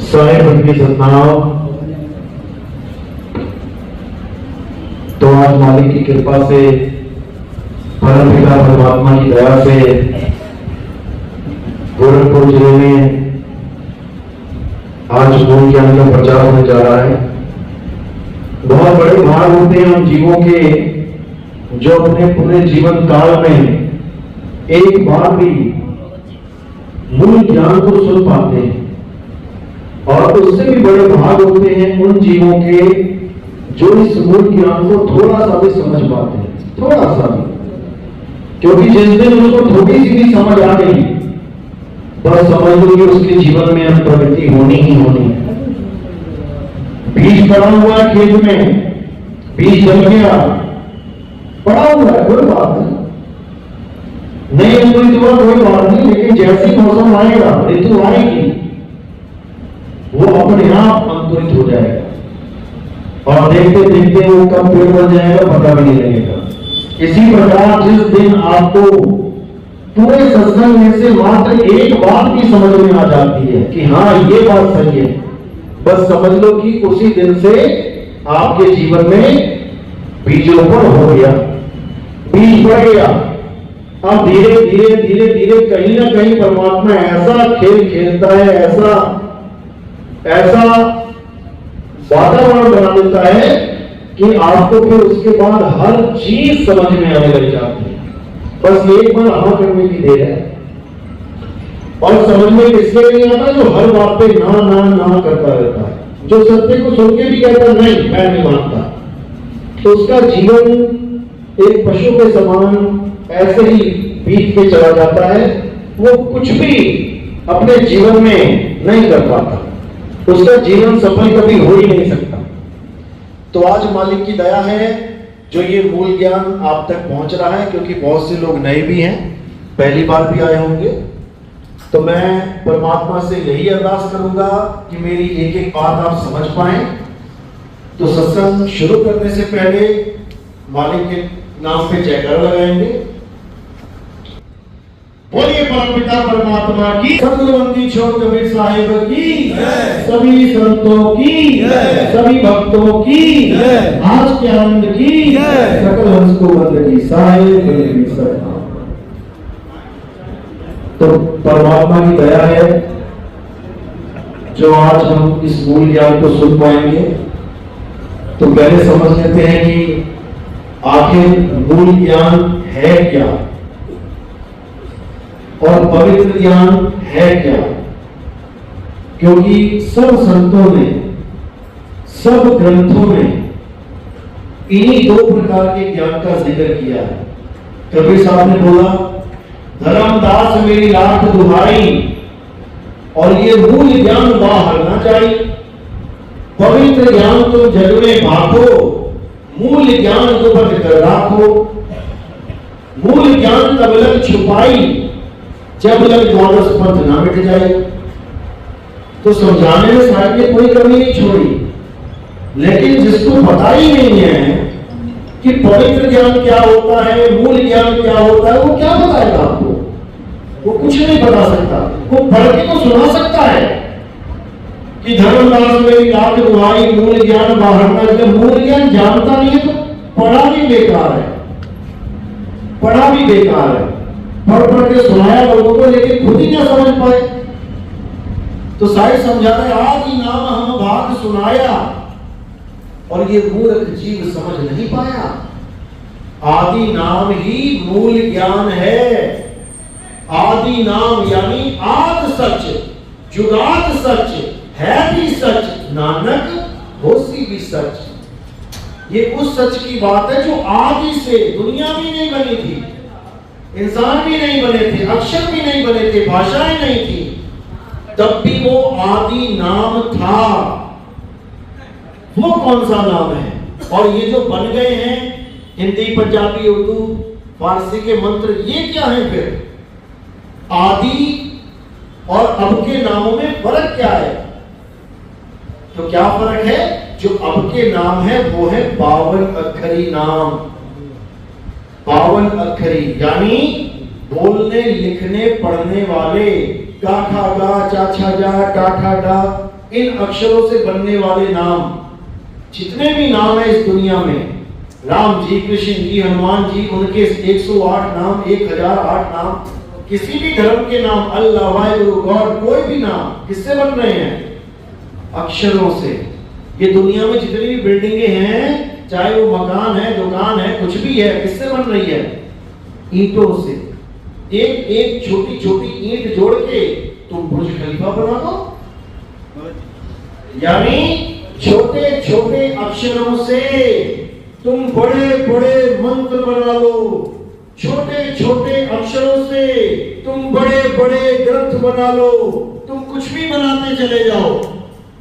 साहिब की सतनाम। तो आज मालिक की कृपा से, परम पिता परमात्मा की दया से गोरखपुर जिले में आज मूल ज्ञान का प्रचार होने जा रहा है। बहुत बड़े भाग होते हैं उन जीवों के जो अपने पूरे जीवन काल में एक बार भी मूल ज्ञान को सुन पाते हैं, और उससे भी बड़े भाग होते हैं उन जीवों के जो इस मूल ज्ञान को थोड़ा सा भी समझ पाते हैं, थोड़ा सा भी। क्योंकि जिस दिन उसको थोड़ी सी भी समझ आ गई, बस समझ लो कि उसके जीवन में अब प्रगति होनी ही होनी है। बीज पड़ा हुआ है खेत में, बीज जम गया, पड़ा हुआ है, कोई बात नहीं अंकुरित हुआ, कोई बात नहीं, लेकिन जैसे मौसम आएगा, ऋतु आएगी, वो अपने आप अंकुरित हो जाएगा और देखते देखते वो कब पेड़ बन जाएगा पता भी नहीं लगेगा। इसी प्रकार जिस दिन आपको पूरे सत्संग में से मात्र एक बात भी समझ में आ जाती है कि हाँ ये बात सही है, बस समझ लो कि उसी दिन से आपके जीवन में बीजोपण हो गया, बीज पड़ गया। अब धीरे धीरे धीरे धीरे कहीं ना कहीं परमात्मा ऐसा खेल खेलता है, ऐसा वातावरण बना देता है कि आपको फिर उसके बाद हर चीज समझ में आने लग जाती है। बस एक बार हाँ करने की देर है। और समझ में किसके नहीं आता? जो हर बात पे ना ना ना करता रहता है, जो सत्य को सुन के भी कहता नहीं मैं नहीं मानता, तो उसका जीवन एक पशु के समान ऐसे ही बीत के चला जाता है। वो कुछ भी अपने जीवन में नहीं कर पाता, उसका जीवन सफल कभी हो ही नहीं सकता। तो आज मालिक की दया है जो ये मूल ज्ञान आप तक पहुंच रहा है, क्योंकि बहुत से लोग नए भी हैं, पहली बार भी आए होंगे। तो मैं परमात्मा से यही अरदास करूंगा कि मेरी एक एक बात आप समझ पाएं। तो सत्संग शुरू करने से पहले मालिक के नाम पे जयकारा लगाएंगे। बोलिए परमपिता परमात्मा की, सदगुरुवंती छोड़ कबीर साहिब की, सभी संतों की, सभी भक्तों की, आज के आनंद की, सकल हंस को वंद की, साहिब की सत्ता। तो परमात्मा की दया है जो आज हम इस मूल ज्ञान को सुन पाएंगे। तो पहले समझ लेते हैं कि आखिर मूल ज्ञान है क्या और पवित्र ज्ञान है क्या। क्योंकि सब संतों ने, सब ग्रंथों में इन्हीं दो प्रकार के ज्ञान का जिक्र किया है। कबीर साहब ने बोला, धर्मदास मेरी लाख दुहाई, और ये मूल ज्ञान बाहर ना जाए। पवित्र ज्ञान तो जग में बांटो, मूल ज्ञान को बंद कर राखो। मूल ज्ञान तब लग छुपाई जब लग द्वादश पंथ ना मिट जाए। तो समझाने में साहब ने कोई कमी नहीं छोड़ी, लेकिन जिसको पता ही नहीं है कि पवित्र ज्ञान क्या होता है, मूल ज्ञान क्या होता है, वो क्या बताएगा आपको? वो कुछ नहीं बता सकता। वो पढ़ के तो सुना सकता है कि धर्मदास मेरी लाख दुहाई, मूल ज्ञान बाहर ना। जब मूल ज्ञान जानता नहीं है तो पढ़ा भी बेकार है, पढ़ा भी बेकार है। पढ़ पढ़ के सुनाया लोगों को, लेकिन खुद ही क्या समझ पाए। तो साहिब समझाता है, आदि नाम हम भाग सुनाया, और ये मूर्ख जीव समझ नहीं पाया। आदि नाम ही मूल ज्ञान है। आदि नाम यानी आद सच, जुगाद सच, है भी सच, नानक होसी भी सच। ये उस सच की बात है जो आदि से, दुनिया भी नहीं बनी थी, इंसान भी नहीं बने थे, अक्षर भी नहीं बने थे, भाषाएं नहीं थी, तब भी वो आदि नाम था। वो कौन सा नाम है? और ये जो बन गए हैं हिंदी, पंजाबी, उर्दू, फारसी के मंत्र, ये क्या है फिर? आदि और अब के नामों में फर्क क्या है? तो क्या फर्क है? जो अब के नाम है वो है 52 अक्षरी नाम। 52 अक्षरी यानी बोलने लिखने पढ़ने वाले, गा खा गा, चा छा जा, टा ठा डा, इन अक्षरों से बनने वाले नाम, जितने भी नाम है इस दुनिया में, राम जी, कृष्ण जी, हनुमान जी, उनके 108 नाम, 1008 नाम, किसी भी धर्म के नाम, अल्लाह, वाहिगुरु, गॉड, कोई भी नाम किससे बन रहे हैं? अक्षरों से। ये दुनिया में जितनी भी बिल्डिंगें हैं, चाहे वो मकान है, दुकान है, कुछ भी है, किससे बन रही है? ईंटों से। एक एक छोटी छोटी ईंट जोड़ के तुम बुर्ज खलीफा बना दो। यानी छोटे छोटे अक्षरों से तुम बड़े बड़े मंत्र बना लो, छोटे छोटे अक्षरों से तुम बड़े बड़े ग्रंथ बना लो, तुम कुछ भी बनाते चले जाओ,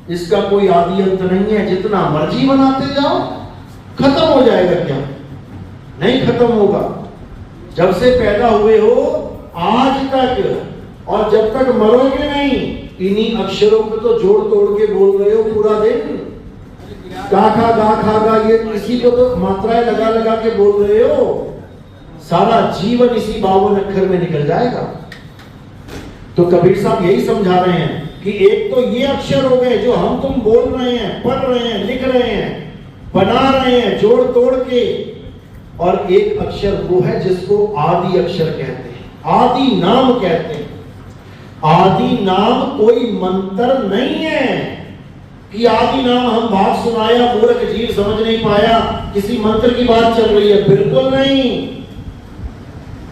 इसका कोई आदि अंत नहीं है। जितना मर्जी बनाते जाओ, खत्म हो जाएगा क्या? नहीं खत्म होगा। जब से पैदा हुए हो आज तक, और जब तक मरोगे नहीं, इन्हीं अक्षरों को तो जोड़ तोड़ के बोल रहे हो पूरा दिन। गा खा गा खा गा, ये इसी को तो मात्राएं लगा लगा के बोल रहे हो। सारा जीवन इसी 52 अक्षर में निकल जाएगा। तो कबीर साहब यही समझा रहे हैं कि एक तो ये अक्षर हो गए जो हम तुम बोल रहे हैं, पढ़ रहे हैं, लिख रहे हैं, बना रहे हैं जोड़ तोड़ के, और एक अक्षर वो है जिसको आदि अक्षर कहते हैं, आदि नाम कहते हैं। आदि नाम कोई मंत्र नहीं है कि आदि नाम हम बात सुनाया, मूर्ख जीव समझ नहीं पाया, किसी मंत्र की बात चल रही है, बिल्कुल नहीं।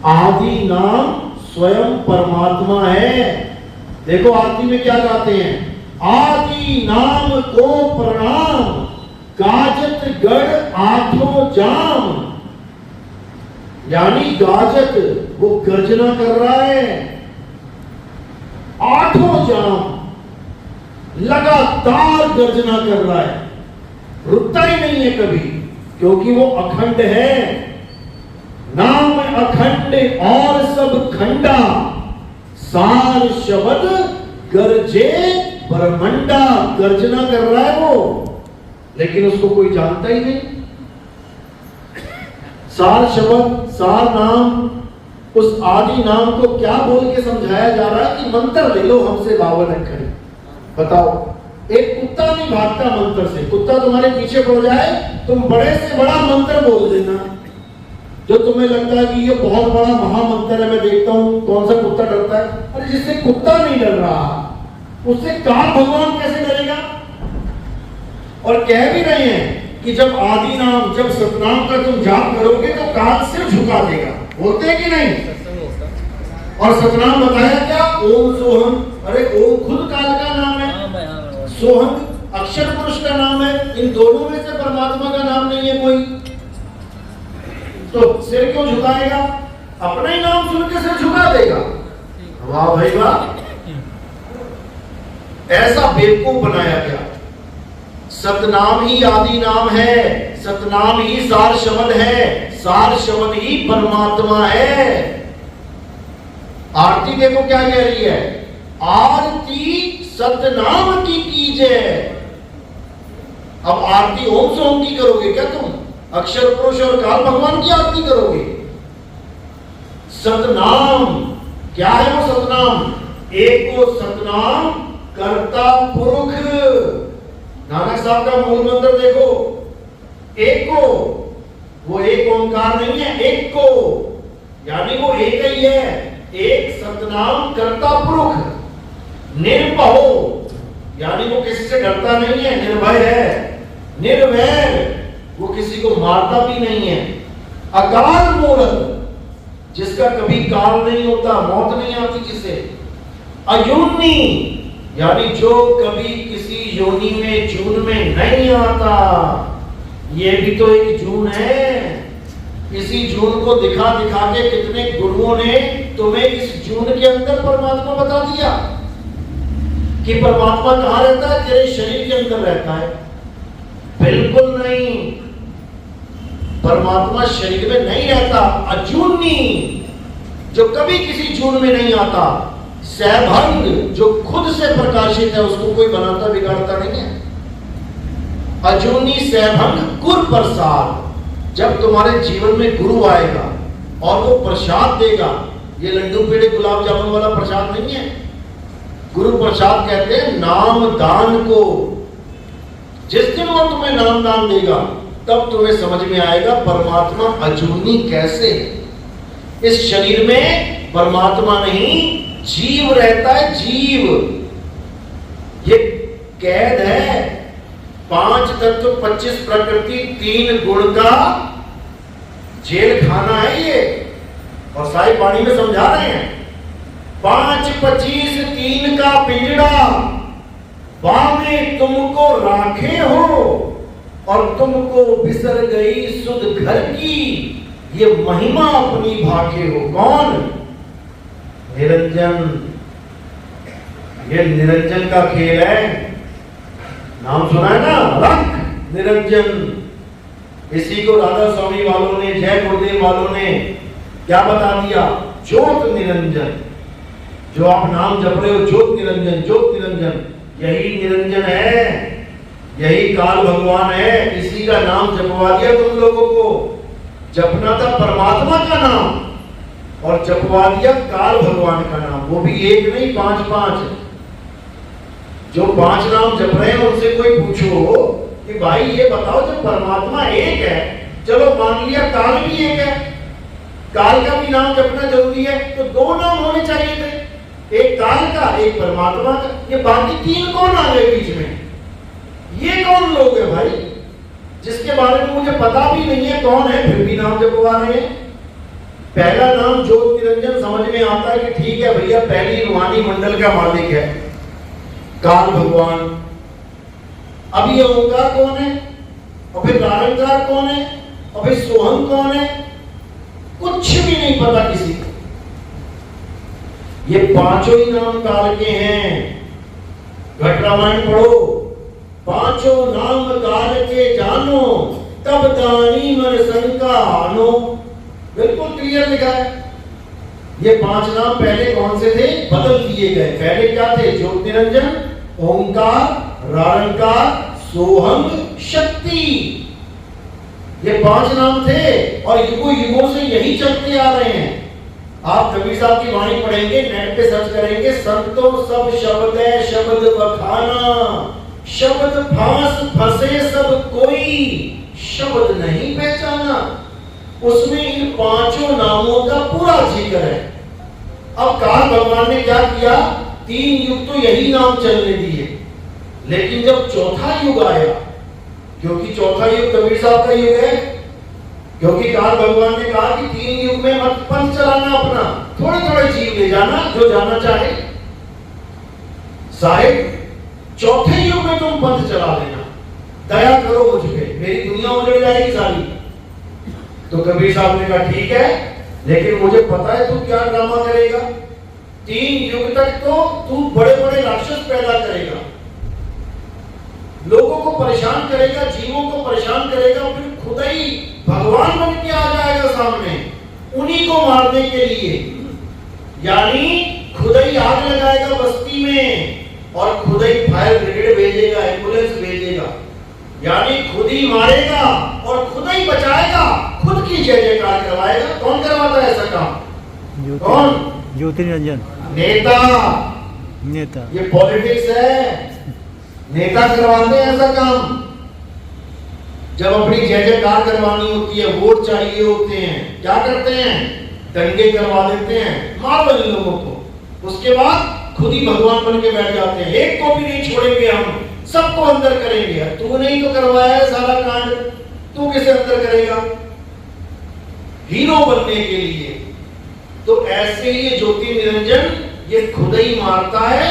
आदि नाम स्वयं परमात्मा है। देखो आरती में क्या गाते हैं? आदि नाम को प्रणाम, गाजत गढ़ आठों जाम। यानी गाजत, वो गर्जना कर रहा है, आठों जाम लगातार गर्जना कर रहा है, रुकता ही नहीं है कभी, क्योंकि वो अखंड है। नाम अखंड और सब खंडा, सार शब्द गरजे ब्रह्मंडा। गर्जना कर रहा है वो, लेकिन उसको कोई जानता ही नहीं। सार शब्द, सार नाम, उस आदि नाम को क्या बोल के समझाया जा रहा है कि मंत्र ले लो हमसे 52 अक्षर। बताओ, एक कुत्ता नहीं भागता मंत्र से। कुत्ता तुम्हारे पीछे पड़ जाए, तुम बड़े से बड़ा मंत्र बोल देना, जो तुम्हें लगता है कि ये बहुत बड़ा महामंत्र है। मैं देखता हूं कौन सा कुत्ता डरता है। अरे जिससे कुत्ता नहीं डर रहा, उससे काल भगवान कैसे डरेगा? और कह भी रहे हैं कि जब आदि नाम, जब सतनाम का तुम जाप करोगे तो काल सिर झुका देगा। बोलते हैं कि नहीं? और सतनाम बताया क्या? ओम सोहम। अरे ओम खुद काल का नाम है, सोहम अक्षर पुरुष का नाम है। इन दोनों में से परमात्मा का नाम नहीं है कोई, तो सिर क्यों झुकाएगा? अपना ही नाम सुन के सिर झुका देगा। वाह भाई वाह, ऐसा बेवकूफ बनाया गया। सतनाम ही आदि नाम है, सतनाम ही सार शब्द है, सार शब्द ही परमात्मा है। आरती देखो क्या कह रही है? आरती सतनाम की कीजिए। अब आरती ओम से ओम की करोगे क्या तुम? अक्षर पुरुष और काल भगवान की आरती करोगे? सतनाम क्या है? वो सतनाम, एक को सतनाम कर्ता पुरुष। नानक साहब का मूल मंत्र देखो, एक को, वो एक ओंकार नहीं है, एक को, यानी वो एक ही है। एक सतनाम कर्ता पुरुष। निर्भयो, यानी वो किसी से डरता नहीं है, निर्भय है। निर्वैर, वो किसी को मारता भी नहीं है। अकाल मूर्त, जिसका कभी काल नहीं होता, मौत नहीं आती जिसे। अयोनि, यानी जो कभी किसी योनि में, जून में नहीं आता। ये भी तो एक जून है। इसी जून को दिखा दिखा के कितने गुरुओं ने तुम्हें इस जून के अंदर परमात्मा बता दिया कि परमात्मा कहां रहता है? तेरे शरीर के अंदर रहता है। बिल्कुल नहीं, परमात्मा शरीर में नहीं रहता। अजूनी, जो कभी किसी जून में नहीं आता। सैभंग, जो खुद से प्रकाशित है, उसको कोई बनाता बिगाड़ता नहीं है। अजूनी सैभंग गुर प्रसाद, जब तुम्हारे जीवन में गुरु आएगा और वो प्रसाद देगा, ये लड्डू पेड़े गुलाब जामुन वाला प्रसाद नहीं है, गुरु प्रसाद कहते हैं नाम दान को, जिस दिन वो तुम्हें नाम दान देगा तब तुम्हें समझ में आएगा परमात्मा अजूनी कैसे है। इस शरीर में परमात्मा नहीं, जीव रहता है, जीव। ये कैद है, 5 तत्व 25 प्रकृति 3 गुण का जेल खाना है ये। और साई पानी में समझा रहे हैं 5 25 3 का पिंजड़ा, बामे तुमको राखे हो और तुमको बिसर गई सुध घर की, ये महिमा अपनी भागे हो। कौन? निरंजन। ये निरंजन का खेल है, नाम सुना है ना, रख निरंजन। इसी को राधा स्वामी वालों ने, जय गुरुदेव वालों ने क्या बता दिया? ज्योत निरंजन। जो आप नाम जप रहे हो, ज्योत निरंजन, ज्योत निरंजन, यही निरंजन है, यही काल भगवान है। इसी का नाम जपवा दिया तुम लोगों को। जपना था परमात्मा का नाम और जपवा दिया काल भगवान का नाम, वो भी एक नहीं 5-5। जो 5 नाम जप रहे हैं उनसे कोई पूछो कि भाई ये बताओ, जब परमात्मा एक है, चलो मान लिया काल भी एक है, काल का भी नाम जपना जरूरी है, तो 2 नाम होने चाहिए थे, एक काल का, एक परमात्मा का। ये बाकी 3 कौन आ गए बीच में? ये कौन लोग है भाई, जिसके बारे में मुझे पता भी नहीं है कौन है, फिर भी नाम जपवा रहे हैं। पहला नाम ज्योत निरंजन समझ में आता है कि ठीक है भैया, पहली रूहानी मंडल का मालिक है काल भगवान। अब ये ओंकार कौन है, और फिर निरंकार कौन है, और फिर सोहम कौन है, कुछ भी नहीं पता किसी को। ये 5 ही नाम काल के हैं। घट रामायण पढ़ो, 5 नाम काल के जानो, तब दानी मन शंका आनो। बिल्कुल क्लियर लिखा है। ये 5 नाम पहले कौन से थे? बदल दिए गए। पहले क्या थे? ज्योत निरंजन, ओंकार, निरंकार, सोहम, शक्ति। ये 5 नाम थे और युगों युगों से यही चलते आ रहे हैं। आप कबीर साहब की वाणी पढ़ेंगे, नेट पे सर्च करेंगे, संतों सब शब्द है शब्द बखाना, शब्द फांस फंसे सब कोई, शब्द नहीं पहचाना। उसमें इन 5 नामों का पूरा जिक्र है। अब काल भगवान ने क्या किया? 3 युग तो यही नाम चलने दिए, लेकिन जब चौथा युग आया, क्योंकि चौथा युग कबीर साहब का युग है, क्योंकि काल भगवान ने कहा कि 3 युग में मत पंथ चलाना अपना, थोड़े थोड़े जीव ले जाना जो जाना चाहे, साहिब चौथे युग में तुम पंथ चला लेना, दया करो मुझ पे, मेरी दुनिया उजड़ जाएगी सारी। तो कबीर साहब ने कहा ठीक है, लेकिन मुझे पता है तू क्या ड्रामा करेगा। 3 युग तक तो तू बड़े बड़े राक्षस पैदा करेगा, लोगों को परेशान करेगा, जीवों को परेशान करेगा, फिर खुद ही भगवान बन के आ जाएगा सामने उन्हीं को मारने के लिए। यानी खुद ही आग लगाएगा बस्ती में और खुद ही फायर ब्रिगेड भेजेगा, एम्बुलेंस भेजेगा, यानी खुद ही मारेगा और खुद ही बचाएगा, खुद की जय जयकार करवाएगा। कौन करवाता है ऐसा काम? कौन? ज्योति निरंजन, नेता। ये पॉलिटिक्स है, नेता करवाते हैं ऐसा काम। जब अपनी जय जयकार करवानी होती है, वोट चाहिए होते हैं, क्या करते हैं? दंगे करवा देते हैं, मार बने लोगों को, उसके बाद खुद ही भगवान बन के बैठ जाते हैं। एक को भी नहीं छोड़ेंगे हम, सबको अंदर करेंगे। तू नहीं तो करवाया है सारा कांड, तू किसे अंदर करेगा? हीरो बनने के लिए। तो ऐसे ही ये ज्योति निरंजन ये खुद ही मारता है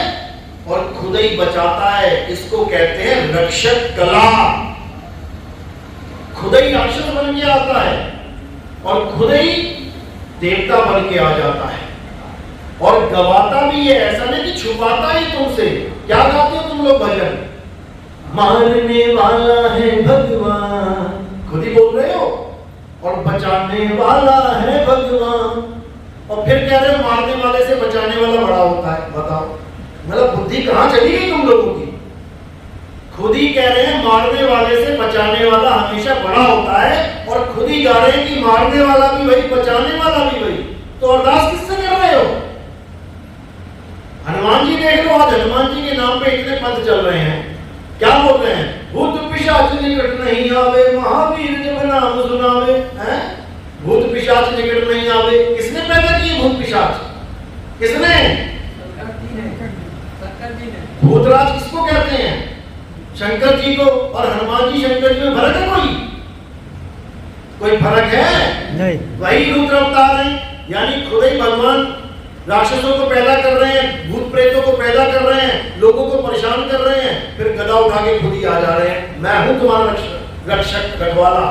और खुद ही बचाता है। इसको कहते हैं रक्षक कला। खुद ही राक्षस बन के आता है और खुद ही देवता बन के आ जाता है और गवाता भी है। ऐसा नहीं कि छुपाता ही तुमसे। क्या गाते हो तुम लोग भजन? मारने वाला है भगवान, खुद ही बोल रहे हो, और बचाने वाला है भगवान, और फिर कह रहे हो मारने वाले से बचाने वाला बड़ा होता है। बताओ, मतलब बुद्धि कहां चली गई तुम लोगों की? खुद ही कह रहे हैं मारने वाले से बचाने वाला हमेशा बड़ा होता है, और खुद ही गा रहे हैं कि मारने वाला भी वही, बचाने वाला भी वही। तो अरदास किससे कर रहे हो? हनुमान जी देख लो, आज हनुमान जी के नाम पे इतने पंथ चल रहे हैं, क्या बोल रहे हैं? भूत पिशाच निकट नहीं आवे, महावीर जब नाम सुनावे। हैं? भूत पिशाच निकट नहीं आवे, किसने पैदा किए भूत पिशाच? किसने? भूतराज किसको कहते हैं? शंकर जी को। और हनुमान जी शंकर जी में फर्क है? कोई फर्क है? नहीं। वही रुद्र अवतार है, यानी खुद ही भगवान राक्षसों को पैदा कर रहे हैं, भूत प्रेतों को पैदा कर रहे हैं, लोगों को परेशान कर रहे हैं, फिर गदा उठा के खुद ही आ जा रहे हैं, मैं हूं तुम्हारा रक्षक रखवाला।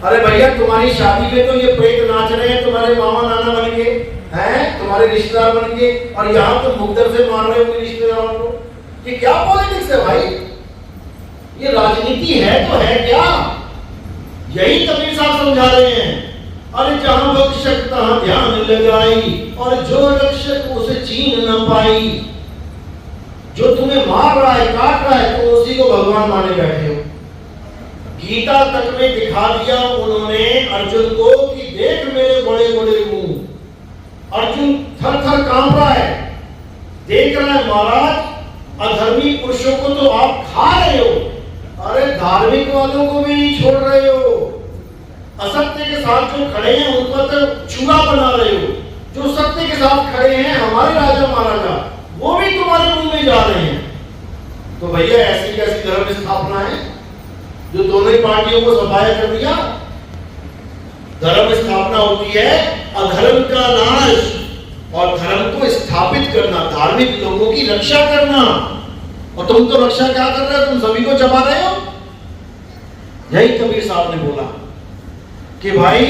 अरे भैया, तुम्हारी शादी में तो ये प्रेत नाच रहे हैं, तुम्हारे मामा नाना बन के हैं, तुम्हारे रिश्तेदार बन के, और यहाँ तुम मुकदर से मार रहे हो रिश्तेदारों को। ये क्या पॉलिटिक्स है भाई? ये राजनीति है तो है क्या? यही कबीर साहब समझा रहे हैं। अरे जहां बख्शक तहां ध्यान लगाई, और जो रक्षक उसे चीन न पाई। जो तुम्हें मार रहा है, काट रहा है, तो उसी को भगवान माने बैठे हो। गीता तक में दिखा दिया उन्होंने अर्जुन को कि देख मेरे बड़े बड़े मुंह। अर्जुन थर थर कांप रहा है, देख रहा है महाराज अधर्मी पुरुषों को तो आप खा रहे हो, अरे धार्मिक वालों को भी नहीं छोड़ रहे हो। असत्य के साथ जो खड़े हैं उनको तो चूड़ा बना रहे हो। जो सत्य के साथ खड़े हैं, हमारे राजा महाराजा, वो भी तुम्हारे मुंह में जा रहे हैं। तो भैया ऐसी कैसी धर्म स्थापना है जो दोनों ही पार्टियों को सफाया कर दिया? धर्म स्थापना होती है अधर्म का नाश और धर्म को स्थापित करना, धार्मिक लोगों की रक्षा करना। और तुम तो रक्षा क्या कर रहे हो? तुम सभी को चबा रहे हो। यही कबीर साहब ने बोला कि भाई